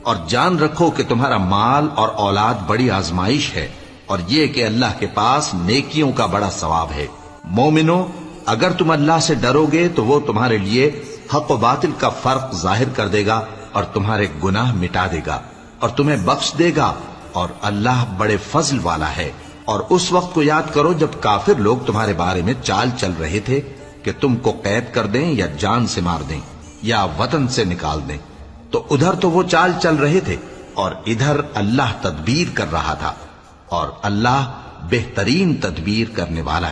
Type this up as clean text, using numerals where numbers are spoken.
और जान रखो कि तुम्हारा माल और औलाद बड़ी आजमाइश है, और ये कि अल्लाह के पास नेकियों का बड़ा सवाब है। मोमिनो, अगर तुम अल्लाह से डरोगे तो वो तुम्हारे लिए हक व बातिल का फर्क जाहिर कर देगा और तुम्हारे गुनाह मिटा देगा और तुम्हें बख्श देगा, और अल्लाह बड़े फजल वाला है। और उस वक्त को याद करो जब काफिर लोग तुम्हारे बारे में चाल चल रहे थे कि तुमको कैद कर दें या जान से मार दें या वतन से निकाल दें। तो उधर तो वो चाल चल रहे थे और इधर अल्लाह तदबीर कर रहा था, और अल्लाह बेहतरीन तदबीर करने वाला